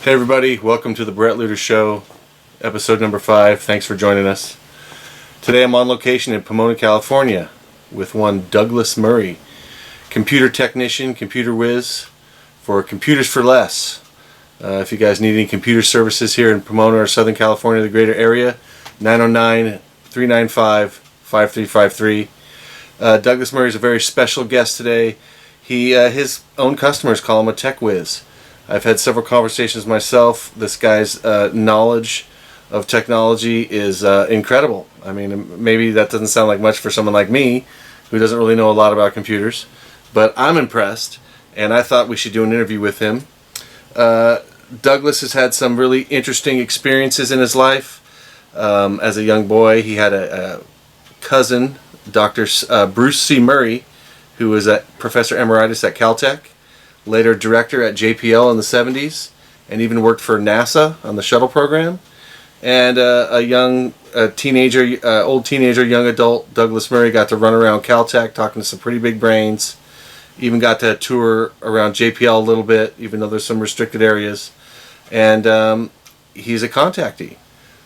Hey everybody, welcome to the Bret Lueder Show, episode number 5. Thanks for joining us. Today I'm on location in Pomona, California with one Douglas Murray, computer technician, computer whiz for Computers for Less. If you guys need any computer services here in Pomona or Southern California, the greater area, 909-395-5353. Douglas Murray is a very special guest today. His own customers call him a tech whiz. I've had several conversations myself. This guy's knowledge of technology is incredible. I mean, maybe that doesn't sound like much for someone like me who doesn't really know a lot about computers, but I'm impressed, and I thought we should do an interview with him. Douglas has had some really interesting experiences in his life. As a young boy, he had a cousin, Dr. Bruce C. Murray, who was a professor emeritus at Caltech, later director at JPL in the 70s, and even worked for NASA on the shuttle program. And old teenager, young adult, Douglas Murray got to run around Caltech talking to some pretty big brains. Even got to tour around JPL a little bit, even though there's some restricted areas. And he's a contactee.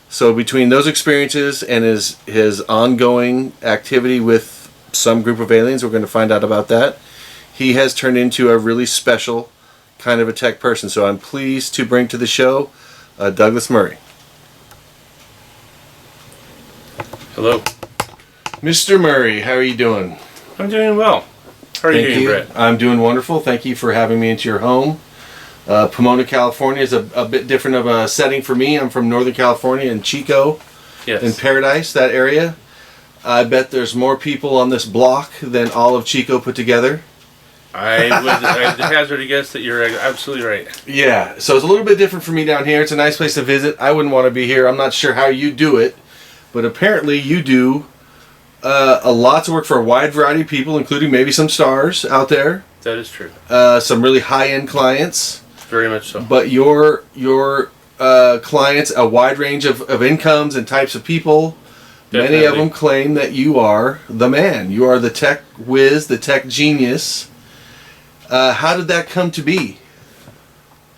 So between those experiences and his ongoing activity with some group of aliens, we're going to find out about that, he has turned into a really special kind of a tech person. So I'm pleased to bring to the show Douglas Murray. Hello. Mr. Murray, how are you doing? I'm doing well. How are you doing, Bret? I'm doing wonderful. Thank you for having me into your home. Pomona, California is a bit different of a setting for me. I'm from Northern California in Chico, in Paradise, that area. I bet there's more people on this block than all of Chico put together. I'd hazard a guess that you're absolutely right. Yeah, so it's a little bit different for me down here. It's a nice place to visit. I wouldn't want to be here. I'm not sure how you do it, but apparently you do lots of work for a wide variety of people, including maybe some stars out there. That is true. Some really high-end clients. Very much so. But your clients, a wide range of incomes and types of people. Definitely. Many of them claim that you are the man. You are the tech whiz, the tech genius. How did that come to be?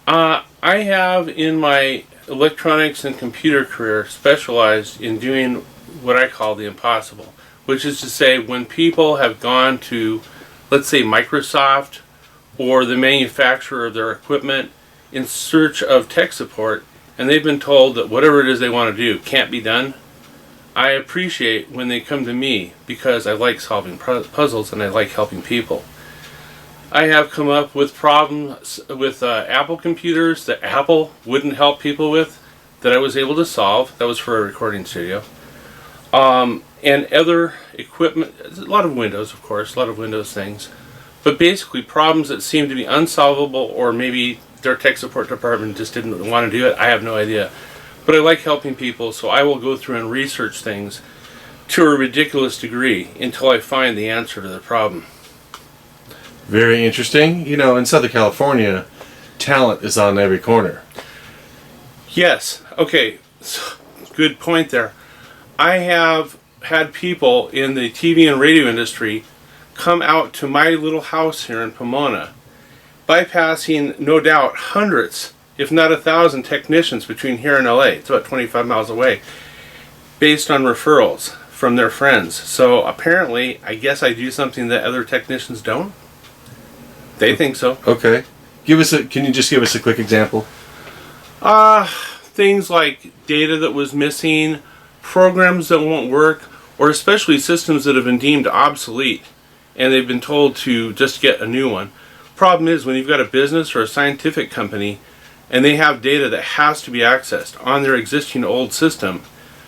I have, in my electronics and computer career, specialized in doing what I call the impossible, which is to say when people have gone to, let's say, Microsoft or the manufacturer of their equipment in search of tech support, and they've been told that whatever it is they want to do can't be done, I appreciate when they come to me because I like solving puzzles and I like helping people. I have come up with problems with Apple computers that Apple wouldn't help people with that I was able to solve. That was for a recording studio. And other equipment, a lot of Windows, of course, a lot of Windows things. But basically problems that seem to be unsolvable, or maybe their tech support department just didn't want to do it. I have no idea. But I like helping people, so I will go through and research things to a ridiculous degree until I find the answer to the problem. Very interesting. You know, in Southern California, talent is on every corner. Yes. Okay. So, good point there. I have had people in the TV and radio industry come out to my little house here in Pomona, bypassing, no doubt, hundreds, if not 1,000 technicians between here and LA. It's about 25 miles away, based on referrals from their friends. So apparently, I guess I do something that other technicians don't. They think so. Okay. Can you just give us a quick example? Things like data that was missing, programs that won't work, or especially systems that have been deemed obsolete and they've been told to just get a new one. Problem is, when you've got a business or a scientific company and they have data that has to be accessed on their existing old system,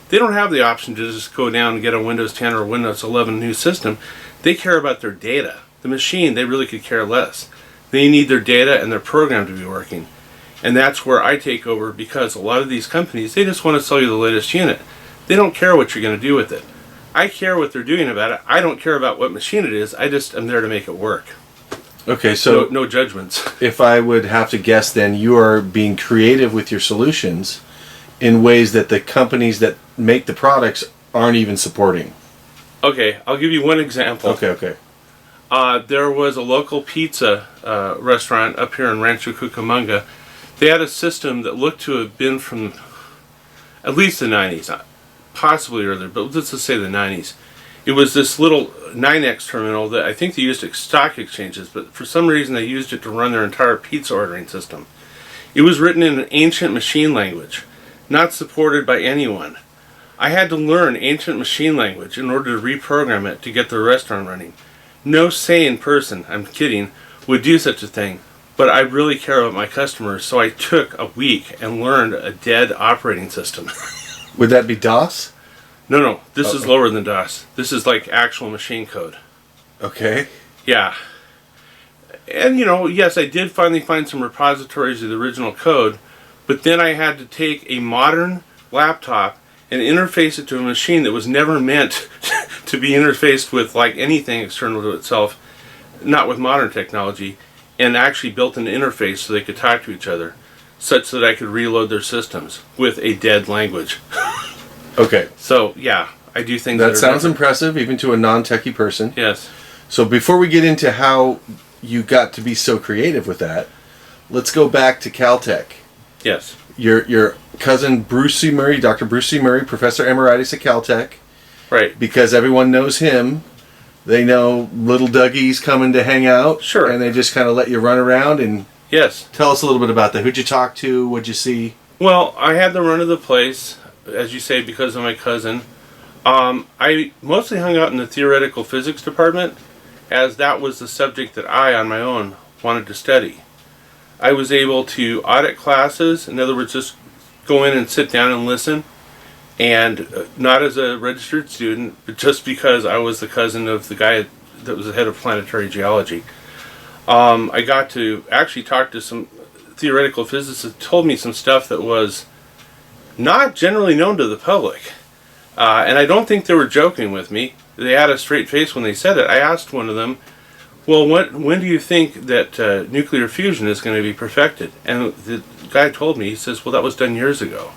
they don't have the option to just go down and get a Windows 10 or Windows 11 new system. They care about their data. The machine, they really could care less. They need their data and their program to be working. And that's where I take over, because a lot of these companies, they just want to sell you the latest unit. They don't care what you're going to do with it. I care what they're doing about it. I don't care about what machine it is. I just am there to make it work. Okay, so no judgments. If I would have to guess, then you are being creative with your solutions in ways that the companies that make the products aren't even supporting. Okay, I'll give you one example. Okay. There was a local pizza restaurant up here in Rancho Cucamonga They had a system that looked to have been from at least the 90s, possibly earlier, but let's just say the 90s. It was this little 9X terminal that I think they used at stock exchanges, but for some reason they used it to run their entire pizza ordering system. It was written in an ancient machine language, not supported by anyone. I had to learn ancient machine language in order to reprogram it to get the restaurant running. No sane person, I'm kidding, would do such a thing, but I really care about my customers, so I took a week and learned a dead operating system. Would that be DOS? No, this is lower than DOS. This is like actual machine code. Okay. Yeah. And yes, I did finally find some repositories of the original code, but then I had to take a modern laptop and interface it to a machine that was never meant to be interfaced with like anything external to itself, not with modern technology, and actually built an interface so they could talk to each other, such that I could reload their systems with a dead language. Okay. So, yeah, I do things that sounds impressive, even to a non-techie person. Yes. So before we get into how you got to be so creative with that, let's go back to Caltech. Yes. Your cousin Bruce C. Murray, Dr. Bruce C. Murray, Professor Emeritus at Caltech. Right. Because everyone knows him. They know little Dougie's coming to hang out. Sure. And they just kind of let you run around and... Yes. Tell us a little bit about that. Who'd you talk to? What'd you see? Well, I had the run of the place, as you say, because of my cousin. I mostly hung out in the theoretical physics department, as that was the subject that I, on my own, wanted to study. I was able to audit classes, in other words, just go in and sit down and listen, and not as a registered student, but just because I was the cousin of the guy that was the head of planetary geology. I got to actually talk to some theoretical physicists that told me some stuff that was not generally known to the public. And I don't think they were joking with me. They had a straight face when they said it. I asked one of them, well, when do you think that nuclear fusion is going to be perfected? And the guy told me, he says, well, that was done years ago.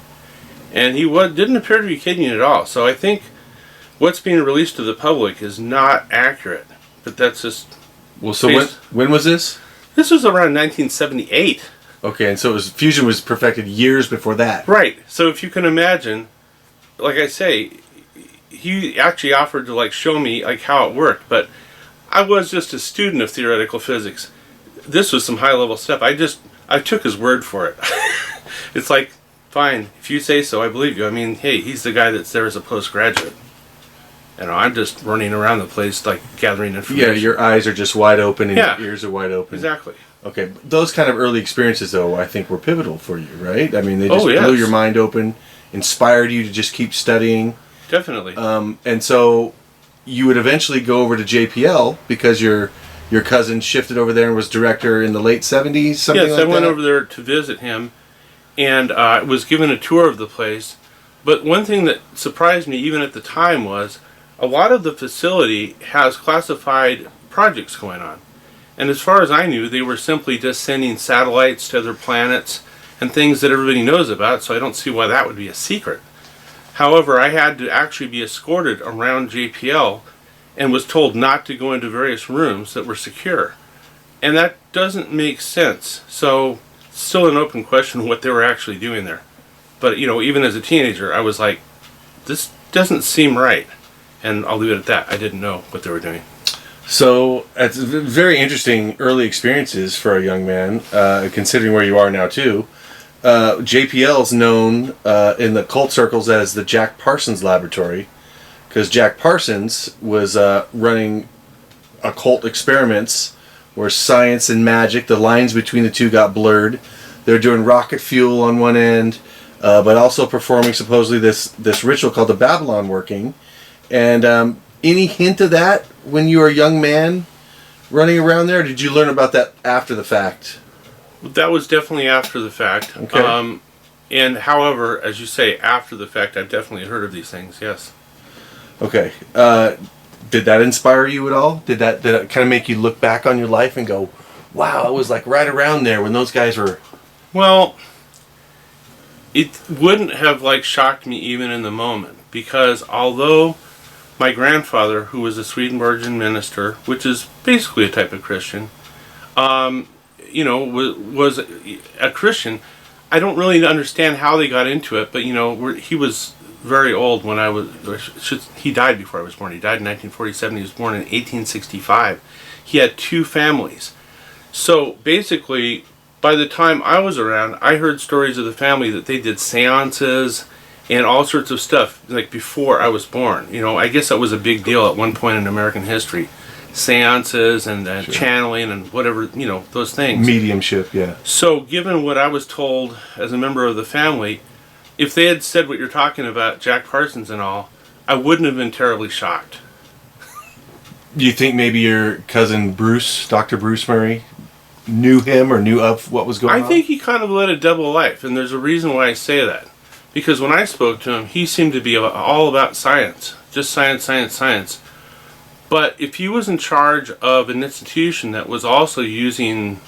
And he didn't appear to be kidding at all. So I think what's being released to the public is not accurate. But that's just... Well, so when was this? This was around 1978. Okay, and so fusion was perfected years before that. Right. So if you can imagine, like I say, he actually offered to like show me like how it worked, but I was just a student of theoretical physics. This was some high level stuff. I took his word for it. It's like, fine, if you say so, I believe you. I mean, hey, he's the guy that's there as a postgraduate. I'm just running around the place, like, gathering information. Yeah, your eyes are just wide open and your ears are wide open. Exactly. Okay, those kind of early experiences, though, I think were pivotal for you, right? I mean, they just yes. blew your mind open, inspired you to just keep studying. Definitely. And so you would eventually go over to JPL because your cousin shifted over there and was director in the late 70s, something like that? Yes, I went over there to visit him, and was given a tour of the place. But one thing that surprised me even at the time was a lot of the facility has classified projects going on. And as far as I knew, they were simply just sending satellites to other planets and things that everybody knows about, so I don't see why that would be a secret. However, I had to actually be escorted around JPL and was told not to go into various rooms that were secure. And that doesn't make sense. So, still an open question what they were actually doing there. But, even as a teenager, I was like, this doesn't seem right. And I'll leave it at that. I didn't know what they were doing. So, it's very interesting early experiences for a young man, considering where you are now, too. JPL is known in the cult circles as the Jack Parsons Laboratory, because Jack Parsons was running occult experiments where science and magic, the lines between the two got blurred. They were doing rocket fuel on one end, but also performing supposedly this ritual called the Babylon working. And any hint of that when you were a young man running around there? Or did you learn about that after the fact? That was definitely after the fact. Okay. And however, as you say, after the fact, I've definitely heard of these things, yes. Okay. Did that inspire you at all? Did that kind of make you look back on your life and go, wow, I was like right around there when those guys were... Well, it wouldn't have like shocked me even in the moment, because although my grandfather, who was a Swedenborgian minister, which is basically a type of Christian, was a Christian. I don't really understand how they got into it, but he was very old when he died before I was born. He died in 1947. He was born in 1865. He had 2 families. So basically, by the time I was around, I heard stories of the family that they did seances and all sorts of stuff, like before I was born. I guess that was a big deal at one point in American history. Seances and Sure. channeling and whatever, those things. Mediumship, yeah. So given what I was told as a member of the family, if they had said what you're talking about, Jack Parsons and all, I wouldn't have been terribly shocked. You think maybe your cousin Bruce, Dr. Bruce Murray, knew him or knew of what was going on? I think he kind of led a double life, and there's a reason why I say that. Because when I spoke to him, he seemed to be all about science. Just science, science, science. But if he was in charge of an institution that was also using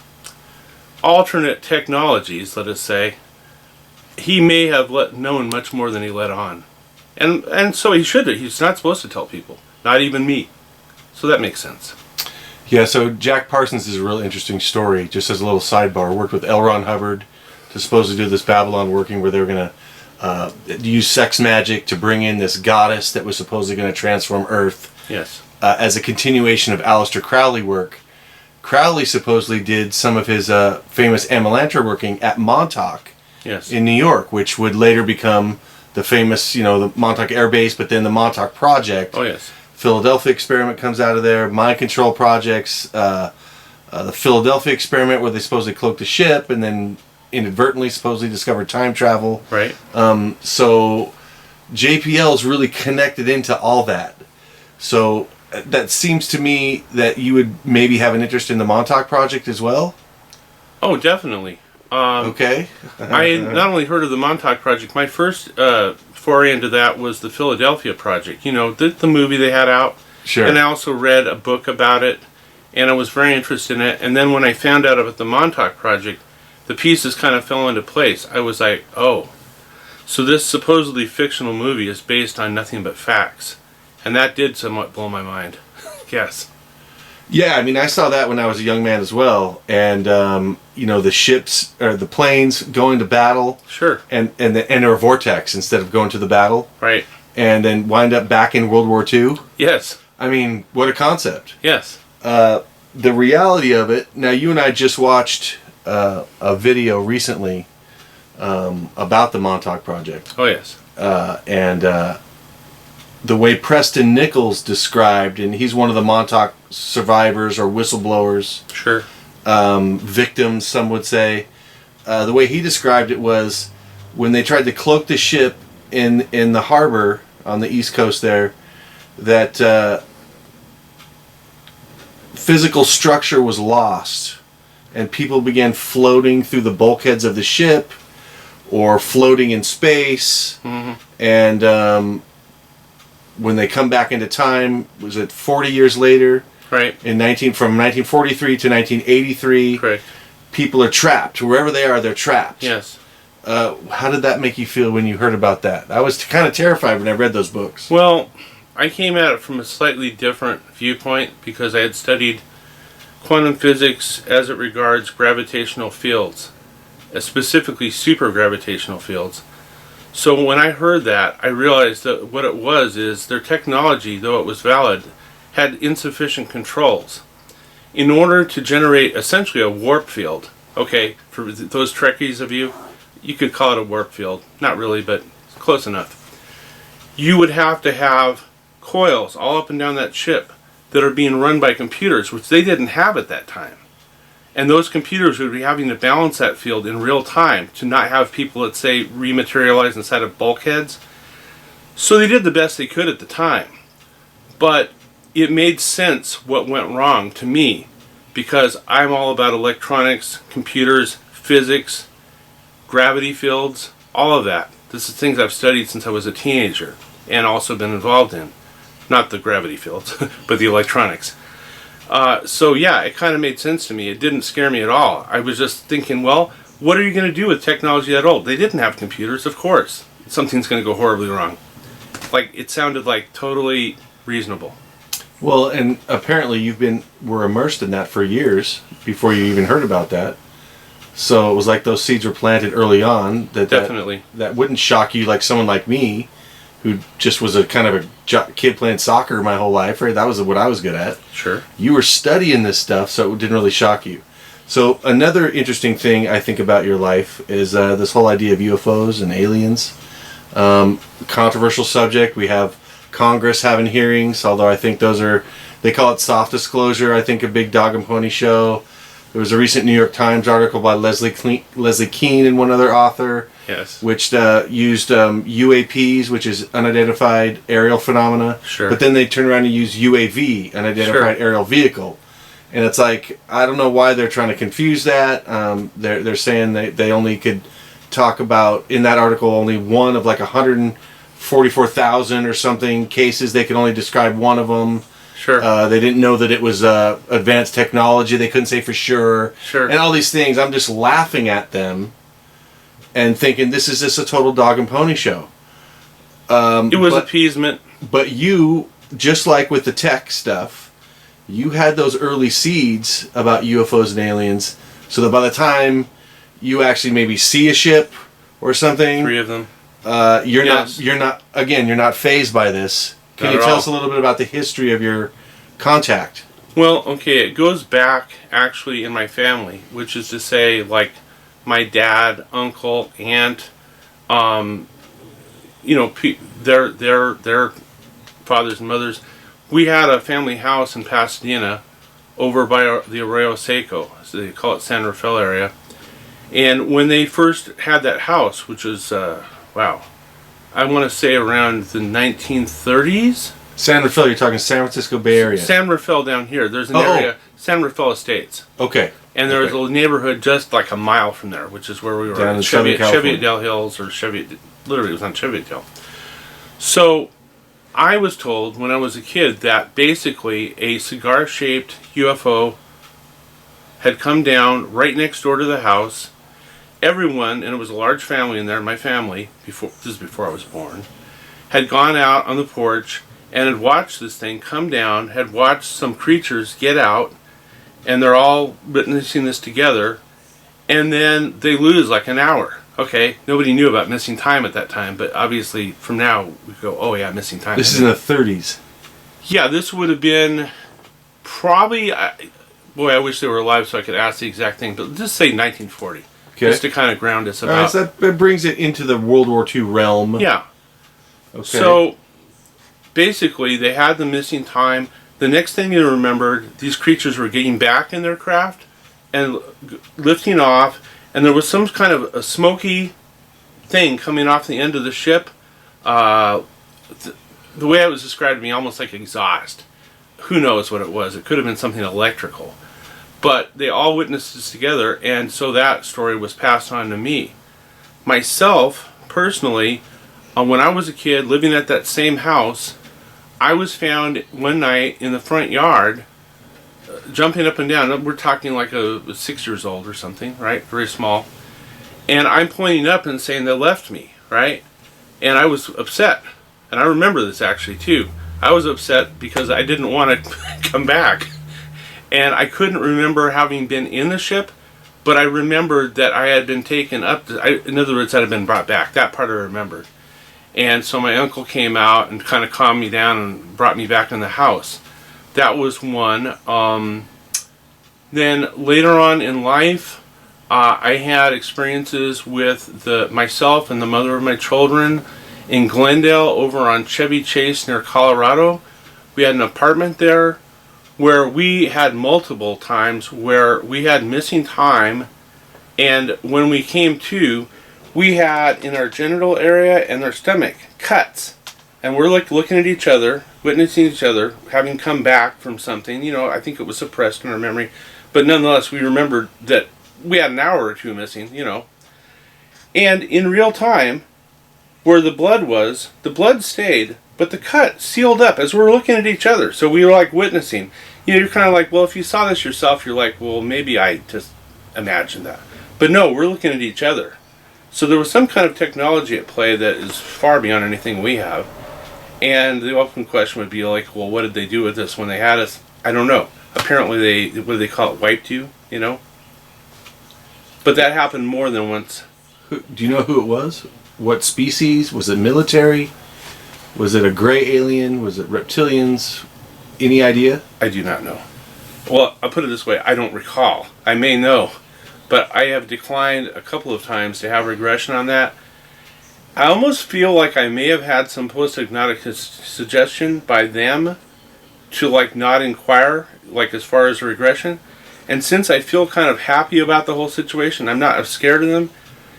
alternate technologies, let us say, he may have known much more than he let on. And so he should have. He's not supposed to tell people. Not even me. So that makes sense. Yeah, so Jack Parsons is a really interesting story. Just as a little sidebar, worked with L. Ron Hubbard to supposedly do this Babylon working where they were going to use sex magic to bring in this goddess that was supposedly going to transform Earth. Yes. As a continuation of Aleister Crowley work. Crowley supposedly did some of his famous Amalantra working at Montauk Yes. in New York, which would later become the famous, the Montauk Air Base, but then the Montauk Project. Oh, yes. Philadelphia experiment comes out of there. Mind control projects. The Philadelphia experiment where they supposedly cloaked a ship and then inadvertently supposedly discovered time travel. Right. So JPL is really connected into all that. So that seems to me that you would maybe have an interest in the Montauk Project as well. Oh, definitely. Okay. I had not only heard of the Montauk Project, my first foray into that was the Philadelphia Project. The movie they had out. Sure. And I also read a book about it, and I was very interested in it. And then when I found out about the Montauk Project, the pieces kind of fell into place. I was like, oh, so this supposedly fictional movie is based on nothing but facts. And that did somewhat blow my mind. Yes. Yeah, I mean, I saw that when I was a young man as well. And, the ships, or the planes going to battle. Sure. And enter a vortex instead of going to the battle. Right. And then wind up back in World War II. Yes. I mean, what a concept. Yes. The reality of it, now you and I just watched a video recently about the Montauk Project. Oh, yes. The way Preston Nichols described, and he's one of the Montauk survivors or whistleblowers. Sure. Victims, some would say. The way he described it was when they tried to cloak the ship in the harbor on the East Coast there, that physical structure was lost and people began floating through the bulkheads of the ship or floating in space. Mm-hmm. And when they come back into time, was it 40 years later? Right. From 1943 to 1983. Correct. People are trapped. Wherever they are, they're trapped. Yes. How did that make you feel when you heard about that? I was kind of terrified when I read those books. Well, I came at it from a slightly different viewpoint because I had studied quantum physics as it regards gravitational fields, specifically supergravitational fields. So when I heard that, I realized that what it was is their technology, though it was valid, had insufficient controls. In order to generate essentially a warp field, okay, for those Trekkies of you, you could call it a warp field. Not really, but close enough. You would have to have coils all up and down that ship that are being run by computers, which they didn't have at that time. And those computers would be having to balance that field in real time to not have people, let's say, rematerialize inside of bulkheads. So they did the best they could at the time. But it made sense what went wrong to me because I'm all about electronics, computers, physics, gravity fields, all of that. This is things I've studied since I was a teenager and also been involved in. Not the gravity fields, but the electronics. So yeah, it kind of made sense to me. It didn't scare me at all. I was just thinking, well, what are you going to do with technology that old? They didn't have computers, of course. Something's going to go horribly wrong. Like, it sounded like totally reasonable. Well, and apparently were immersed in that for years before you even heard about that. So it was like those seeds were planted early on. Definitely. That wouldn't shock you like someone like me, who just was a kind of a kid playing soccer my whole life, right? That was what I was good at. Sure. You were studying this stuff, so it didn't really shock you. So another interesting thing I think about your life is this whole idea of UFOs and aliens. Controversial subject. We have Congress having hearings, although I think they call it soft disclosure. I think a big dog and pony show. There was a recent New York Times article by Leslie Kean and one other author, yes, which used UAPs, which is unidentified aerial phenomena. Sure. But then they turn around and use UAV, unidentified aerial vehicle. And it's like, I don't know why they're trying to confuse that. They're saying they only could talk about, in that article, only one of like 144,000 or something cases. They could only describe one of them. Sure. They didn't know that it was advanced technology. They couldn't say for sure. Sure. And all these things. I'm just laughing at them and thinking, this is just a total dog and pony show. It was appeasement. But you, just like with the tech stuff, you had those early seeds about UFOs and aliens, so that by the time you actually maybe see a ship or something, 3 of them, you're not fazed by this. Can you tell us a little bit about the history of your contact? Well, okay, it goes back actually in my family, which is to say, like my dad, uncle, aunt, their fathers and mothers. We had a family house in Pasadena, over by the Arroyo Seco, so they call it San Rafael area. And when they first had that house, which was I want to say around the 1930s. San Rafael, you're talking San Francisco Bay Area. San Rafael down here. There's an area, San Rafael Estates. Okay. And there's a neighborhood just like a mile from there, which is where we were. Down in Southern California. Cheviotdale Hills, or literally it was on Cheviotdale. So I was told when I was a kid that basically a cigar-shaped UFO had come down right next door to the house. Everyone, and it was a large family in there, my family, this is before I was born, had gone out on the porch and had watched this thing come down, had watched some creatures get out, and they're all witnessing this together, and then they lose like an hour. Okay, nobody knew about missing time at that time, but obviously from now we go, oh yeah, missing time. This is in the 30s. Yeah, this would have been probably, boy, I wish they were alive so I could ask the exact thing, but just say 1940. Okay. Just to kind of ground us about. So that brings it into the World War II realm. Yeah. Okay. So basically, they had the missing time. The next thing you remembered, these creatures were getting back in their craft and lifting off, and there was some kind of a smoky thing coming off the end of the ship. The way it was described to me, almost like exhaust. Who knows what it was? It could have been something electrical. But they all witnessed this together, and so that story was passed on to me. Myself, personally, when I was a kid living at that same house, I was found one night in the front yard, jumping up and down. We're talking like a 6 years old or something, right? Very small. And I'm pointing up and saying they left me, right? And I was upset. And I remember this actually too. I was upset because I didn't want to come back. And I couldn't remember having been in the ship, but I remembered that I had been taken up. In other words, I had been brought back. That part I remembered. And so my uncle came out and kind of calmed me down and brought me back in the house. That was one. Then later on in life, I had experiences with myself and the mother of my children in Glendale over on Chevy Chase near Colorado. We had an apartment there where we had multiple times where we had missing time, and when we came to, we had in our genital area and our stomach cuts, and we're like looking at each other, witnessing each other, having come back from something. I think it was suppressed in our memory, but nonetheless we remembered that we had an hour or two missing, and in real time, where the blood stayed, but the cut sealed up as we're looking at each other. So we were like witnessing. You're kind of like, well, if you saw this yourself, you're like, well, maybe I just imagined that. But no, we're looking at each other. So there was some kind of technology at play that is far beyond anything we have. And the open question would be like, well, what did they do with us when they had us? I don't know. Apparently they, what do they call it, wiped you, you know? But that happened more than once. Do you know who it was? What species? Was it military? Was it a gray alien? Was it reptilians? Any idea? I do not know. Well, I'll put it this way. I don't recall. I may know. But I have declined a couple of times to have regression on that. I almost feel like I may have had some post-hypnotic suggestion by them to like not inquire, like as far as regression. And since I feel kind of happy about the whole situation, I'm not scared of them.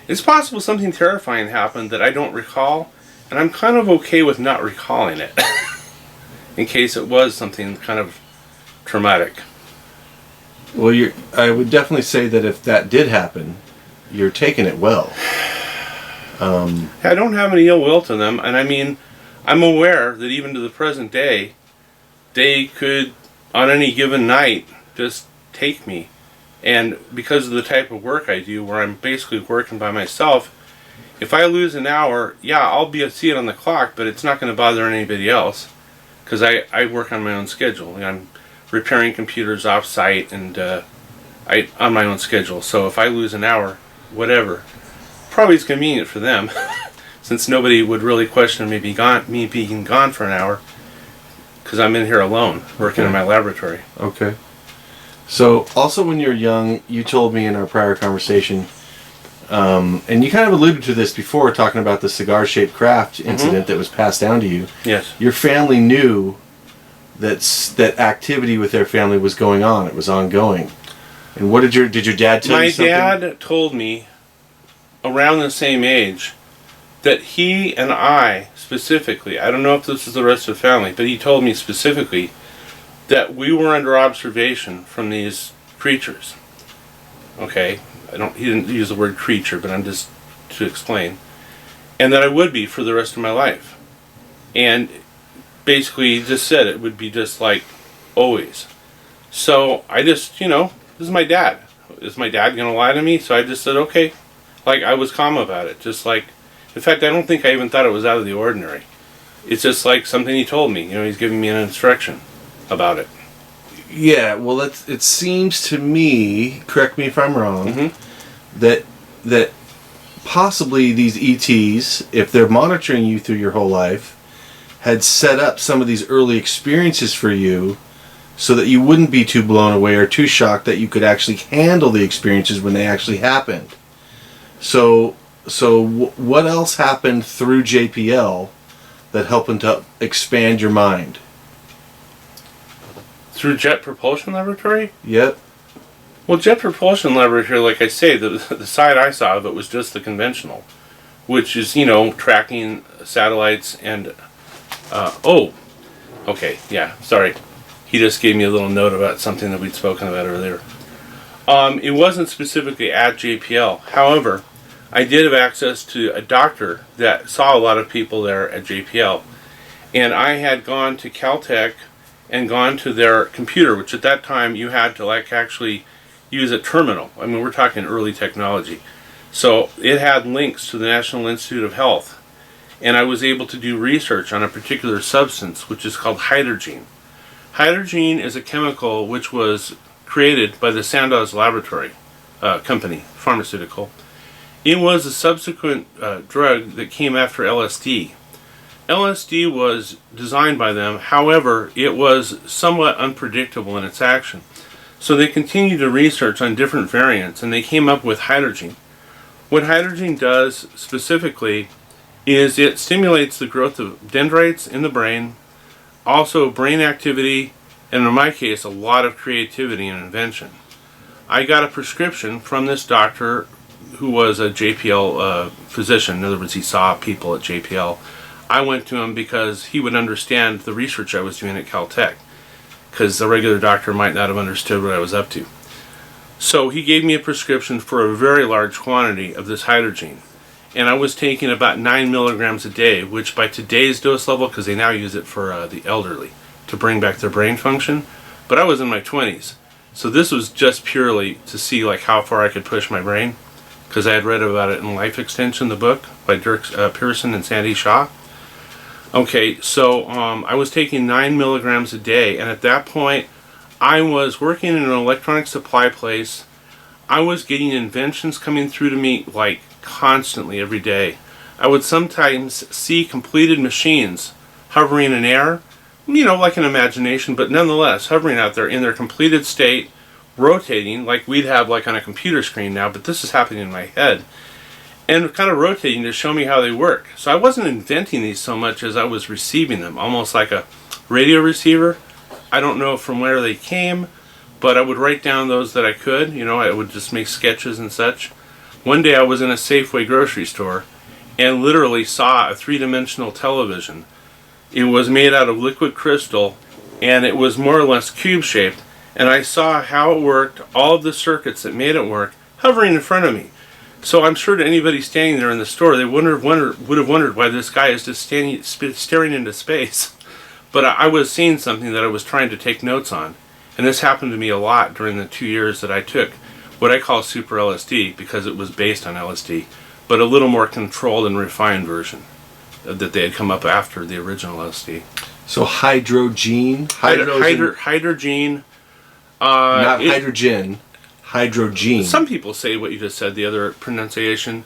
It's possible something terrifying happened that I don't recall, and I'm kind of okay with not recalling it. In case it was something kind of traumatic. Well, I would definitely say that if that did happen, you're taking it well. I don't have any ill will to them, and I mean, I'm aware that even to the present day, they could, on any given night, just take me. And because of the type of work I do, where I'm basically working by myself, if I lose an hour, yeah, I'll see it on the clock, but it's not going to bother anybody else, because I work on my own schedule. I'm repairing computers off-site and on my own schedule. So if I lose an hour, whatever, probably it's convenient for them, since nobody would really question me being gone for an hour, because I'm in here alone, working in my laboratory. Okay. So, also when you're young, you told me in our prior conversation, and you kind of alluded to this before, talking about the cigar-shaped craft incident that was passed down to you. Yes. Your family knew that activity with their family was going on. It was ongoing. And what did your dad tell you something? My dad told me around the same age that he and I specifically, I don't know if this is the rest of the family, but he told me specifically that we were under observation from these creatures. Okay? He didn't use the word creature, but I'm just to explain. And that I would be for the rest of my life. And basically he just said it would be just like always. So I just, this is my dad. Is my dad going to lie to me? So I just said, okay. Like, I was calm about it. Just like, in fact, I don't think I even thought it was out of the ordinary. It's just like something he told me. He's giving me an instruction about it. Yeah, well, it seems to me, correct me if I'm wrong, that possibly these ETs, if they're monitoring you through your whole life, had set up some of these early experiences for you so that you wouldn't be too blown away or too shocked, that you could actually handle the experiences when they actually happened. So what else happened through JPL that helped to expand your mind? Through Jet Propulsion Laboratory? Yep. Well, Jet Propulsion Laboratory, like I say, the side I saw of it was just the conventional, which is, tracking satellites and, okay, yeah, sorry. He just gave me a little note about something that we'd spoken about earlier. It wasn't specifically at JPL. However, I did have access to a doctor that saw a lot of people there at JPL. And I had gone to Caltech and gone to their computer, which at that time you had to actually use a terminal. I mean, we're talking early technology. So it had links to the National Institute of Health. And I was able to do research on a particular substance, which is called hydrogen. Hydrogen is a chemical which was created by the Sandoz Laboratory company, pharmaceutical. It was a subsequent drug that came after LSD. LSD was designed by them, however, it was somewhat unpredictable in its action. So they continued to research on different variants, and they came up with hydrogen. What hydrogen does specifically is it stimulates the growth of dendrites in the brain, also brain activity, and in my case, a lot of creativity and invention. I got a prescription from this doctor who was a JPL physician. In other words, he saw people at JPL. I went to him because he would understand the research I was doing at Caltech, because the regular doctor might not have understood what I was up to. So he gave me a prescription for a very large quantity of this hydrogen. And I was taking about 9 milligrams a day, which by today's dose level, because they now use it for the elderly to bring back their brain function, but I was in my 20s. So this was just purely to see how far I could push my brain, because I had read about it in Life Extension, the book by Dirk Pearson and Sandy Shaw. Okay, so I was taking 9 milligrams a day, and at that point, I was working in an electronic supply place. I was getting inventions coming through to me like constantly every day. I would sometimes see completed machines hovering in air, like an imagination, but nonetheless hovering out there in their completed state, rotating like we'd have like on a computer screen now, but this is happening in my head. And kind of rotating to show me how they work. So I wasn't inventing these so much as I was receiving them, almost like a radio receiver. I don't know from where they came, but I would write down those that I could. I would just make sketches and such. One day I was in a Safeway grocery store and literally saw a three-dimensional television. It was made out of liquid crystal, and it was more or less cube-shaped. And I saw how it worked, all of the circuits that made it work, hovering in front of me. So I'm sure to anybody standing there in the store, they would have wondered why this guy is just staring into space. But I was seeing something that I was trying to take notes on. And this happened to me a lot during the 2 years that I took what I call super LSD, because it was based on LSD, but a little more controlled and refined version that they had come up after the original LSD. So hydrogene? Hydrogene. Not hydrogen. Hydrogene. Some people say what you just said, the other pronunciation,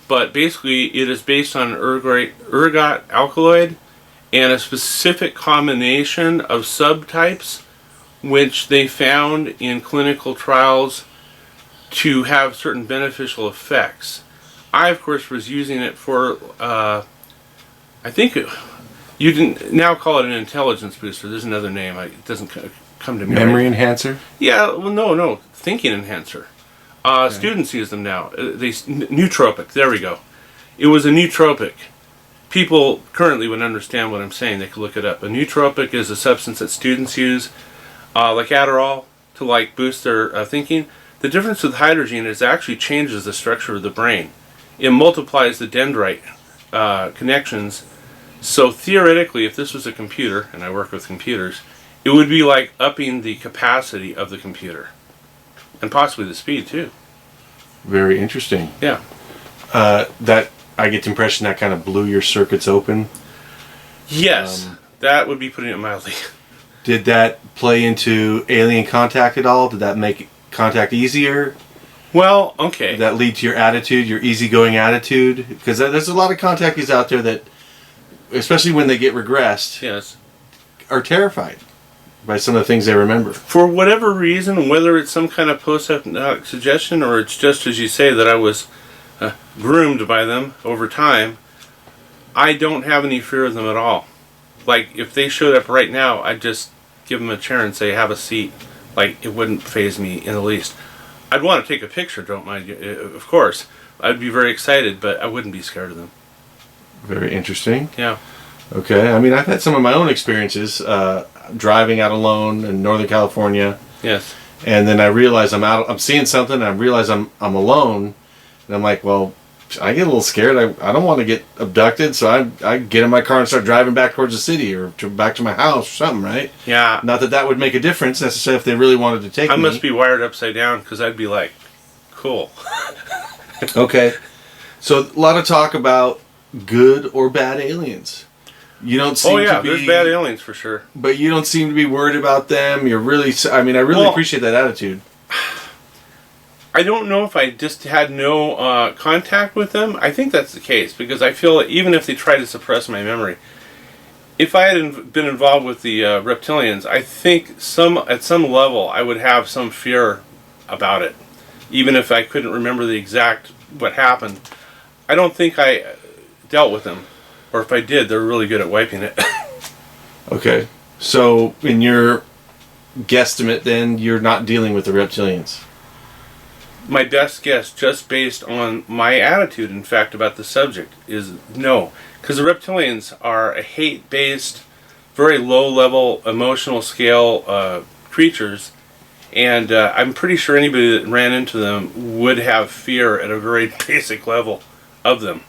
but basically it is based on an ergot alkaloid and a specific combination of subtypes which they found in clinical trials to have certain beneficial effects. I, of course, was using it for, I think you can now call it an intelligence booster. There's another name. It doesn't come to me. Memory enhancer? Yeah, well, no, thinking enhancer. Okay. Students use them now. Nootropic, there we go. It was a nootropic. People currently would understand what I'm saying. They could look it up. A nootropic is a substance that students use, like Adderall, to boost their thinking. The difference with hydrogen is it actually changes the structure of the brain. It multiplies the dendrite connections. So theoretically, if this was a computer, and I work with computers, it would be like upping the capacity of the computer. And possibly the speed, too. Very interesting. Yeah. That I get the impression that kind of blew your circuits open. Yes. That would be putting it mildly. Did that play into alien contact at all? Did that make contact easier? Well, okay. Did that lead to your attitude, your easygoing attitude? Because there's a lot of contactees out there that, especially when they get regressed, yes, are terrified by some of the things they remember. For whatever reason, whether it's some kind of post-hypnotic suggestion or it's just as you say that I was groomed by them over time, I don't have any fear of them at all. Like, if they showed up right now, I'd just give them a chair and say, have a seat. Like, it wouldn't faze me in the least. I'd want to take a picture, don't mind, of course. I'd be very excited, but I wouldn't be scared of them. Very interesting. Yeah. Okay. I mean, I've had some of my own experiences driving out alone in Northern California. Yes. And then I realize I'm seeing something, and I realize I'm alone, and I'm like, well, I get a little scared. I don't want to get abducted, so I get in my car and start driving back towards the city or back to my house or something, right? Yeah. Not that would make a difference necessarily if they really wanted to take me. I must be wired upside down because I'd be like, cool. Okay. So a lot of talk about good or bad aliens. You don't seem to be... there's bad aliens for sure. But you don't seem to be worried about them. You're really... I mean, I really appreciate that attitude. I don't know if I just had no contact with them. I think that's the case because I feel that even if they try to suppress my memory, if I had been involved with the reptilians, I think at some level I would have some fear about it, even if I couldn't remember the exact what happened. I don't think I dealt with them, or if I did, they're really good at wiping it. Okay, so in your guesstimate, then you're not dealing with the reptilians. My best guess, just based on my attitude, in fact, about the subject, is no. Because the reptilians are a hate-based, very low-level, emotional scale creatures, and I'm pretty sure anybody that ran into them would have fear at a very basic level of them,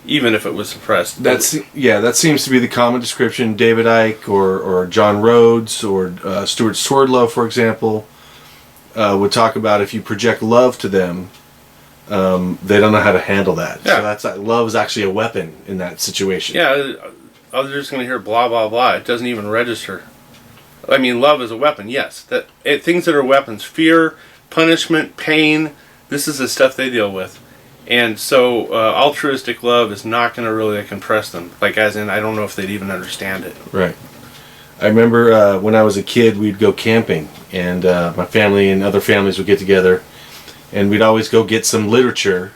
even if it was suppressed. That seems to be the common description. David Icke or John Rhodes or Stuart Swerdlow, for example, would talk about if you project love to them, they don't know how to handle that. Yeah. So love is actually a weapon in that situation. Yeah, they're just going to hear blah, blah, blah. It doesn't even register. I mean, love is a weapon, yes. Things that are weapons, fear, punishment, pain, this is the stuff they deal with. And so altruistic love is not going to really impress them. Like, as in, I don't know if they'd even understand it. Right. I remember when I was a kid, we'd go camping, and my family and other families would get together, and we'd always go get some literature.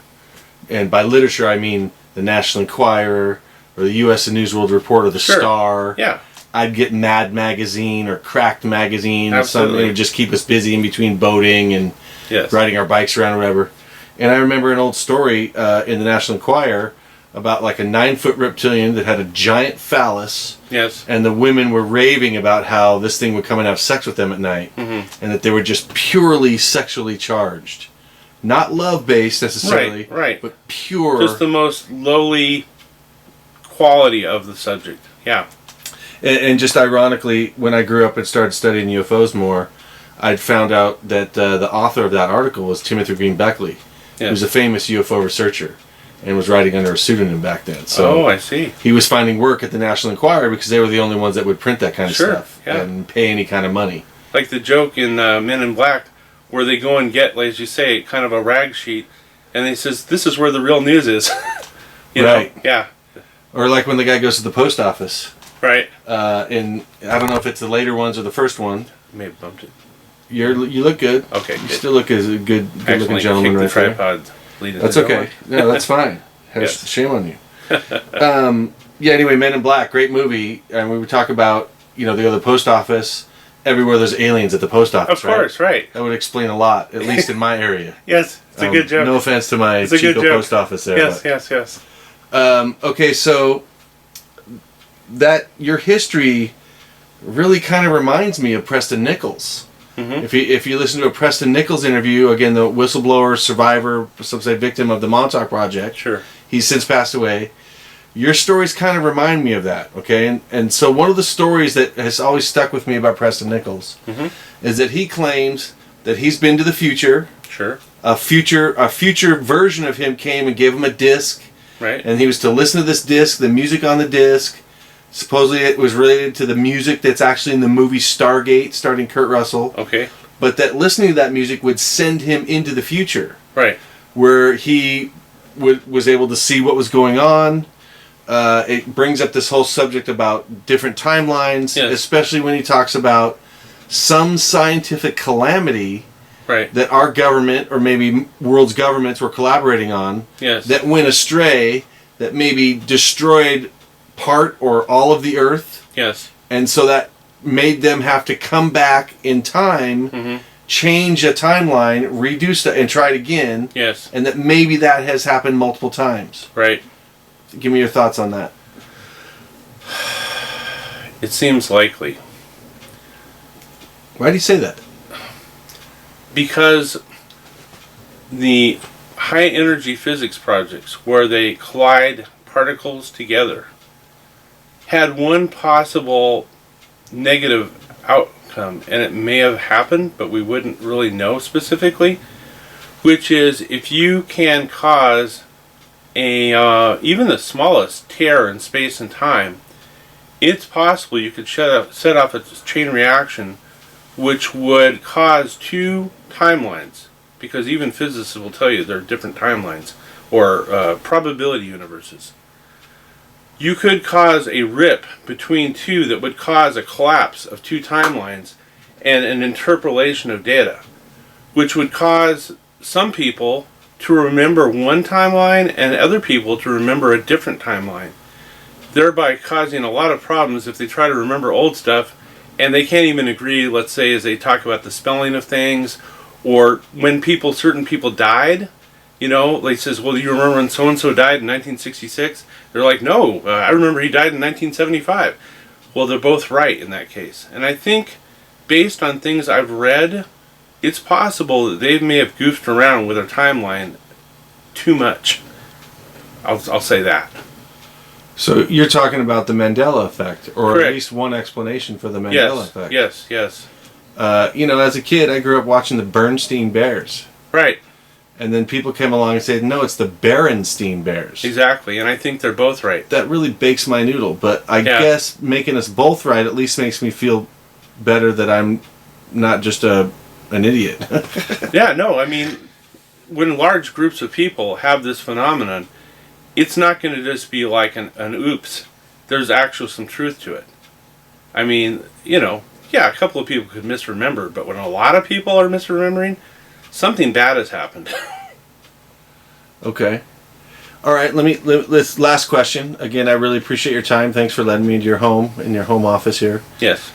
And by literature, I mean the National Enquirer, or the U.S. News World Report, or the Star. Yeah. I'd get Mad Magazine or Cracked Magazine, or something that would just keep us busy in between boating and riding our bikes around or whatever. And I remember an old story in the National Enquirer about like a 9-foot reptilian that had a giant phallus. Yes. And the women were raving about how this thing would come and have sex with them at night. And that they were just purely sexually charged. Not love-based necessarily. Right. But pure. Just the most lowly quality of the subject. Yeah. And just ironically, when I grew up and started studying UFOs more, I'd found out that the author of that article was Timothy Green Beckley, who's a famous UFO researcher and was writing under a pseudonym back then. So I see. He was finding work at the National Enquirer because they were the only ones that would print that kind of stuff and pay any kind of money. Like the joke in Men in Black where they go and get, like, as you say, kind of a rag sheet, and he says, this is where the real news is. you know? Yeah. Or like when the guy goes to the post office. Right. And I don't know if it's the later ones or the first one. May have bumped it. You look good. Okay. You still look as a good-looking gentleman right there. Tripod. That's okay. No, that's fine. Shame on you. Anyway, Men in Black, great movie. And we would talk about, they go to the post office. Everywhere there's aliens at the post office, Of course, right. That would explain a lot, at least in my area. Yes, it's a good joke. No offense to my Chico post office there. Yes. Okay, so that your history really kind of reminds me of Preston Nichols. If you listen to a Preston Nichols interview, again, the whistleblower, survivor, some say victim of the Montauk Project. Sure. He's since passed away. Your stories kind of remind me of that, okay? And so one of the stories that has always stuck with me about Preston Nichols is that he claims that he's been to the future. Sure. A future version of him came and gave him a disc. Right. And he was to listen to this disc, the music on the disc. Supposedly it was related to the music that's actually in the movie Stargate, starring Kurt Russell. Okay. But that listening to that music would send him into the future. Right. Where he was able to see what was going on. It brings up this whole subject about different timelines, especially when he talks about some scientific calamity that our government, or maybe world's governments, were collaborating on, that went astray, that maybe destroyed part or all of the Earth. Yes. And so that made them have to come back in time, change a timeline, redo stuff, and try it again. Yes. And that maybe that has happened multiple times. Right. Give me your thoughts on that. It seems likely. Why do you say that? Because the high energy physics projects where they collide particles together had one possible negative outcome, and it may have happened, but we wouldn't really know specifically, which is if you can cause even the smallest tear in space and time, it's possible you could set off a chain reaction which would cause two timelines, because even physicists will tell you there are different timelines, or probability universes. You could cause a rip between two that would cause a collapse of two timelines and an interpolation of data, which would cause some people to remember one timeline and other people to remember a different timeline, thereby causing a lot of problems if they try to remember old stuff and they can't even agree, let's say, as they talk about the spelling of things, or when certain people died, like says, well, you remember when so-and-so died in 1966? They're like, no, I remember he died in 1975. Well, they're both right in that case. And I think, based on things I've read, it's possible that they may have goofed around with their timeline too much. I'll say that. So you're talking about the Mandela effect, or Correct. At least one explanation for the Mandela effect. Yes. As a kid, I grew up watching the Bernstein Bears. Right. And then people came along and said, no, it's the Berenstein Bears. Exactly, and I think they're both right. That really bakes my noodle, but I guess making us both right at least makes me feel better that I'm not just an idiot. Yeah, no, I mean, when large groups of people have this phenomenon, it's not going to just be like an oops. There's actually some truth to it. I mean, you know, yeah, a couple of people could misremember, but when a lot of people are misremembering, something bad has happened. Okay. All right, let's last question. Again, I really appreciate your time. Thanks for letting me into your home, in your home office here. Yes.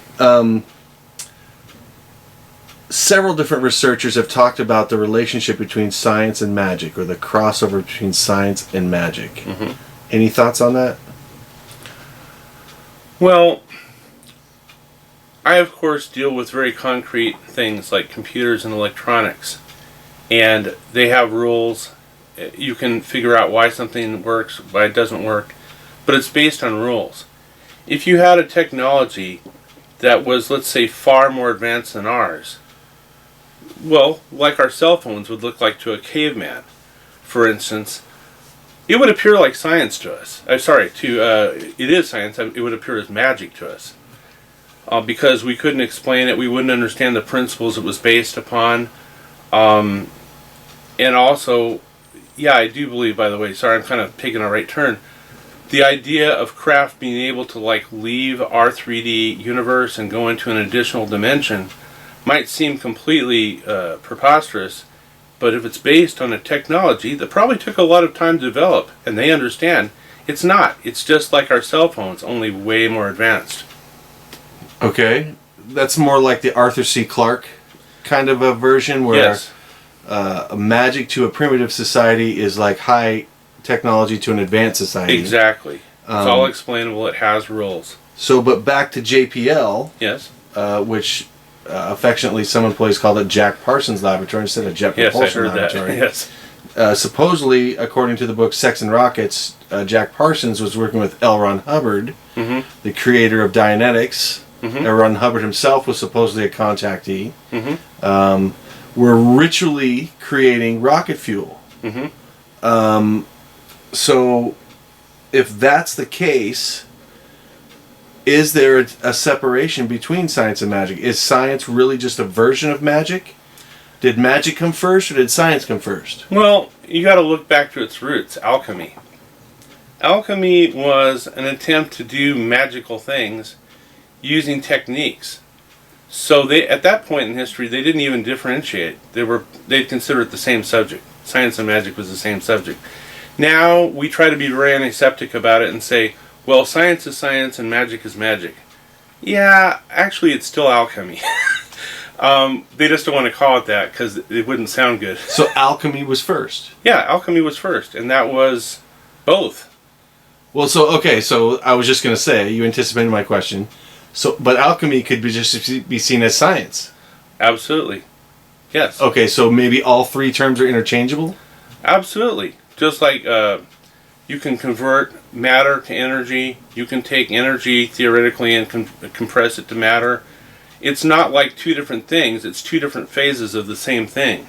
Several different researchers have talked about the relationship between science and magic, or the crossover between science and magic. Mm-hmm. Any thoughts on that? Well, I of course deal with very concrete things like computers and electronics, and they have rules. You can figure out why something works, why it doesn't work, but it's based on rules. If you had a technology that was, let's say, far more advanced than ours, well, like our cell phones would look like to a caveman, for instance, it would appear like science to us. It is science. It would appear as magic to us. Because we couldn't explain it, we wouldn't understand the principles it was based upon. And also, yeah, I do believe, by the way, sorry, I'm kind of taking a right turn, the idea of craft being able to like leave our 3D universe and go into an additional dimension might seem completely preposterous, but if it's based on a technology that probably took a lot of time to develop, and they understand, it's not. It's just like our cell phones, only way more advanced. Okay. That's more like the Arthur C. Clarke kind of a version where Yes. Magic to a primitive society is like high technology to an advanced society. Exactly. It's all explainable. It has rules. So, but back to JPL, Yes. which affectionately some employees called it Jack Parsons Laboratory instead of Jet Yes, I Propulsion heard that. Laboratory. Yes. Supposedly, according to the book Sex and Rockets, Jack Parsons was working with L. Ron Hubbard, Mm-hmm. the creator of Dianetics. Mm-hmm. L. Ron Hubbard himself was supposedly a contactee. Mm-hmm. Were ritually creating rocket fuel. Mm-hmm. So, if that's the case, is there a separation between science and magic? Is science really just a version of magic? Did magic come first, or did science come first? Well, you got to look back to its roots, alchemy. Alchemy was an attempt to do magical things using techniques. So they, at that point in history, they didn't even differentiate. They'd consider it the same subject. Science and magic was the same subject. Now we try to be very antiseptic about it and say, well, science is science and magic is magic. Yeah, actually it's still alchemy. They just don't want to call it that because it wouldn't sound good. So alchemy was first. Yeah, alchemy was first, and that was both. Well, so I was just going to say, you anticipated my question. So, but alchemy could be seen as science. Absolutely. Yes. Okay, so maybe all three terms are interchangeable? Absolutely. Just like you can convert matter to energy, you can take energy theoretically and compress it to matter. It's not like two different things, it's two different phases of the same thing.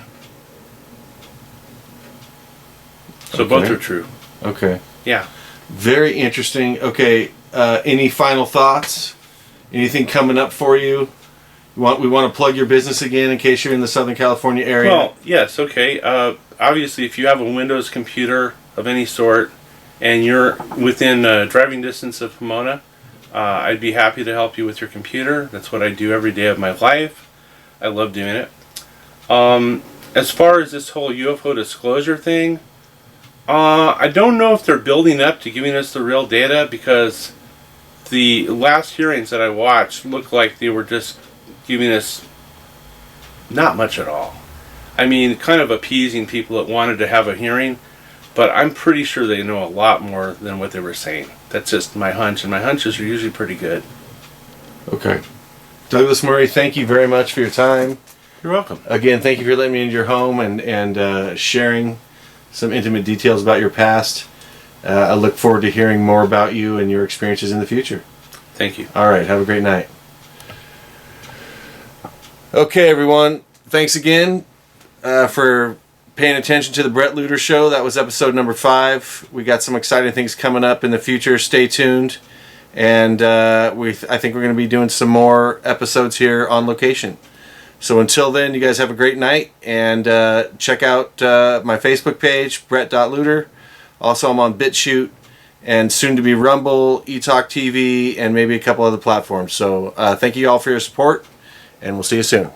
So both are true. Okay. Yeah. Very interesting. Okay, any final thoughts? Anything coming up for you? We want to plug your business again in case you're in the Southern California area? Well, yes, okay. Obviously, if you have a Windows computer of any sort and you're within driving distance of Pomona, I'd be happy to help you with your computer. That's what I do every day of my life. I love doing it. As far as this whole UFO disclosure thing, I don't know if they're building up to giving us the real data, because the last hearings that I watched looked like they were just giving us not much at all. I mean, kind of appeasing people that wanted to have a hearing, but I'm pretty sure they know a lot more than what they were saying. That's just my hunch, and my hunches are usually pretty good. Okay. Douglas Murray, thank you very much for your time. You're welcome. Again, thank you for letting me into your home and sharing some intimate details about your past. I look forward to hearing more about you and your experiences in the future. Thank you. All right, have a great night. Okay, everyone. Thanks again for paying attention to the Bret Lueder show. That was episode number 5. We got some exciting things coming up in the future. Stay tuned. And I think we're going to be doing some more episodes here on location. So until then, you guys have a great night. And check out my Facebook page, Bret.Lueder. Also, I'm on BitChute. And soon to be Rumble, eTalk TV, and maybe a couple other platforms. So thank you all for your support. And we'll see you soon.